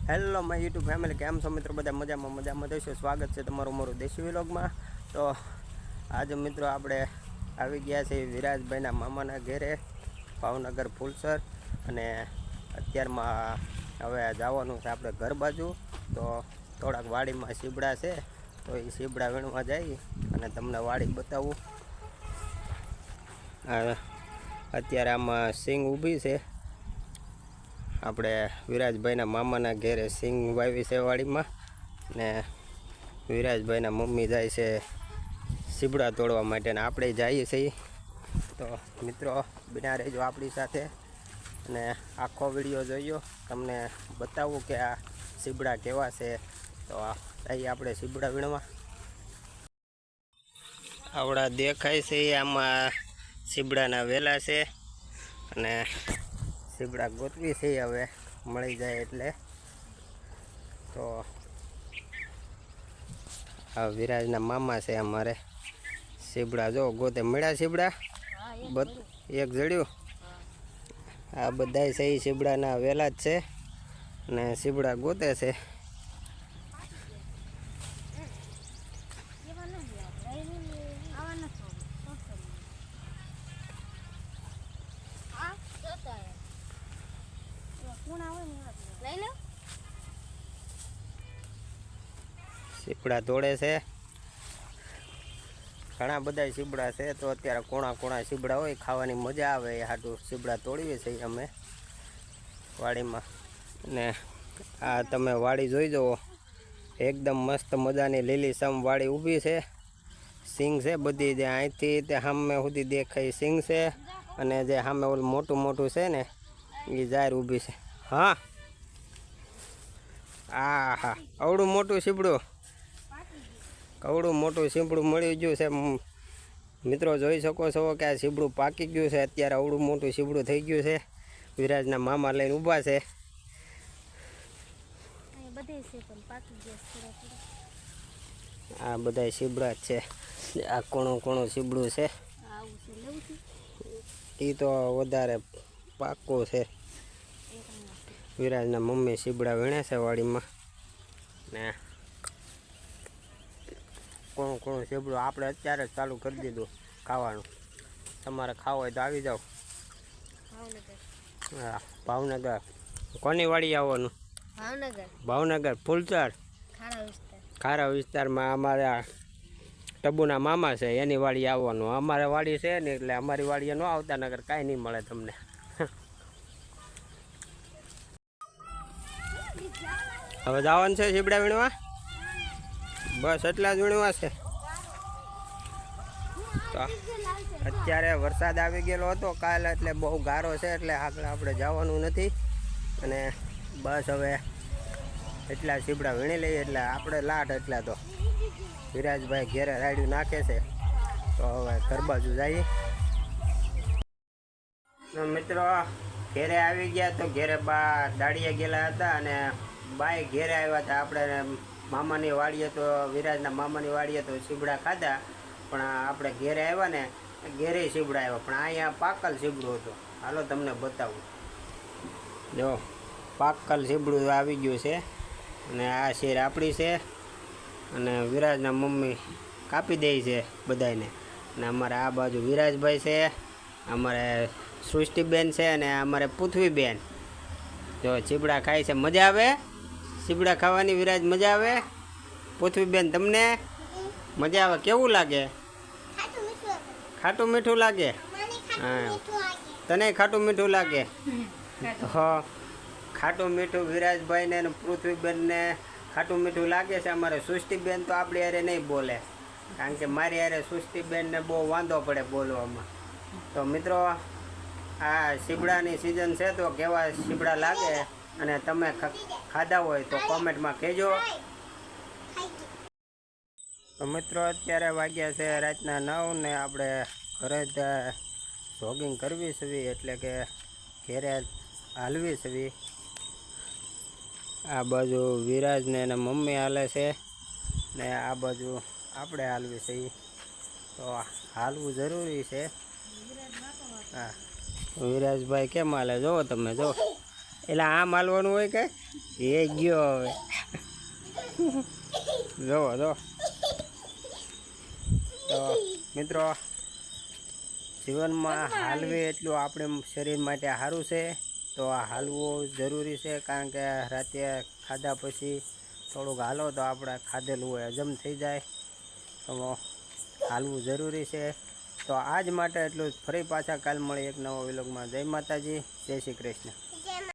Hello my YouTube family, કેમ છો મિત્રો? બધા મજામાં થશો. સ્વાગત છે તમારું મારું દેશી વ્લોગમાં. તો આજે મિત્રો આપણે આવી ગયા છે વિરાજભાઈના મામાના ઘેરે, ભાવનગર ફૂલસર. અને અત્યારમાં હવે જવાનું છે આપણે ઘર બાજુ. તો થોડાક વાડીમાં સીબડા છે, તો એ સીબડા વીણવા જઈ અને તમને વાડી બતાવું. અત્યારે આમાં સિંગ ઊભી છે. આપણે વિરાજભાઈના મામાના ઘેરે સિંગ વાવી છે વાડીમાં, ને વિરાજભાઈના મમ્મી જાય છે સીબડા તોડવા માટે, ને આપણે જઈએ છીએ. તો મિત્રો બિના રહેજો આપણી સાથે અને આખો વિડીયો જોઈજો, તમને બતાવું કે આ સીબડા કેવા છે. તો જઈએ આપણે સીબડા વીણવા. આવડા દેખાય છે આમાં સીબડાના વેલા છે, અને સીબડા ગોતવી છે હવે મળી જાય એટલે. તો આ વિરાજના મામા છે અમારે. સીબડા જો ગોતે મળ્યા સીબડા, એક જડ્યું. આ બધા છે એ સીબડાના વેલા જ છે, અને સીબડા ગોતે છે. સીબડા તોડે છે, ઘણા બધા સીબડા છે. તો અત્યારે કોણા સીબડા હોય, ખાવાની મજા આવે એ હાટું સીબડા તોડીએ છીએ અમે વાડીમાં. ને આ તમે વાડી જોઈ જુઓ, એકદમ મસ્ત મજાની લીલીછમ વાડી ઊભી છે. સિંગ છે બધી, જે અહીંથી તે સામે સુધી દેખાય સિંગ છે, અને જે સામે ઓલું મોટું છે ને એ જાહેર ઊભી છે. હા હા, અવડું મોટું સીબડું, કવડું મોટું સીબડું મળી ગયું છે મિત્રો. જોઈ શકો છો કે આ સીબડું પાકી ગયું છે. અત્યારે અવડું મોટું સીબડું થઈ ગયું છે. વિરાજના મામા લઈને ઊભા છે. આ બધા સીબડા જ છે. આ કોણું સીબડું છે, એ તો વધારે પાકું છે. વિરાજના મમ્મી સીબડા વીણે છે વાડીમાં, ને કોણું સીબડું આપણે અત્યારે જ ચાલુ કરી દીધું ખાવાનું. તમારે ખાવું હોય તો આવી જાઓ. હા, ભાવનગર. કોની વાડી આવવાનું? ભાવનગર ફૂલસર ખારા વિસ્તારમાં અમારા ટબુના મામા છે, એની વાડી આવવાનું. અમારે વાડી છે ને, એટલે અમારી વાડીએ ન આવતા, નગર કાંઈ નહીં મળે તમને. હવે જવાનું છે સીબડા વીણવા, બસ એટલા જ વીણવા છે. તો અત્યારે વરસાદ આવી ગયેલો હતો કાલ, એટલે બહુ ગારો છે, એટલે આગળ આપણે જવાનું નથી. અને બસ હવે એટલા સીબડા વીણી લઈએ એટલે આપણે લાટ. એટલા તો વિરાજભાઈ ઘેરે રાડ્યું નાખે છે. તો હવે ઘર બાજુ જઈએ. મિત્રો ઘેરે આવી ગયા. તો ઘેરે બા દાડીએ ગયેલા હતા, અને બાય ઘેરે આવ્યા હતા. આપણે મામાની વાડીએ, તો વિરાજના મામાની વાડીએ તો સીબડા ખાધા, પણ આપણે ઘેરે આવ્યા ને, ઘેરે સીબડા આવ્યા, પણ અહીંયા પાકલ સીબડું હતું. હાલો તમને બતાવું. જો પાકલ સીબડું આવી ગયું છે, અને આ શેર આપણી છે, અને વિરાજના મમ્મી કાપી દે છે બધાને. અને અમારે આ બાજુ વિરાજભાઈ છે, અમારે સૃષ્ટિબેન છે, અને અમારે પૃથ્વીબેન. જો સીબડા ખાય છે. મજા આવે સીબડા ખાવાની? વિરાજ મજા આવે? પૃથ્વીબેન તમને મજા આવે? કેવું લાગે? ખાટું મીઠું લાગે? હા, તને ખાટું મીઠું લાગે? હા, ખાટું મીઠું વિરાજભાઈને અને પૃથ્વીબેનને ખાટું મીઠું લાગે છે. અમારે સૃષ્ટિબેન તો આપણી હારે નહીં બોલે, કારણ કે મારી હારે સૃષ્ટિબેનને બહુ વાંધો પડે બોલવામાં. તો મિત્રો આ સીબડાની સિઝન છે, તો કેવા સીબડા લાગે અને તમે ખાધા હોય તો કોમેન્ટમાં કહેજો. તો મિત્રો અત્યારે વાગ્યા છે રાતના 9, ને આપણે ઘરે જ જોગિંગ કરવી છે, એટલે કે ઘેરે હાલવી છે. આ બાજુ વિરાજને એના મમ્મી હાલે છે, ને આ બાજુ આપણે હાલવી છે. તો હાલવું જરૂરી છે. હા, વિરાજભાઈ કેમ હાલે? જો તમે જો એટલે આમ હાલવાનું હોય કે એ ગયો હવે જોવો જો તો મિત્રો જીવનમાં હાલવે એટલું આપણે શરીર માટે સારું છે. તો આ હાલવું જરૂરી છે, કારણ કે રાતે ખાધા પછી થોડુંક હાલો તો આપણે ખાધેલું હોય હજમ થઈ જાય. તો હાલવું જરૂરી છે. તો આજ માટે એટલું જ. ફરી પાછા કાલ મળે એક નવો વિલોગમાં. જય માતાજી, જય શ્રી કૃષ્ણ.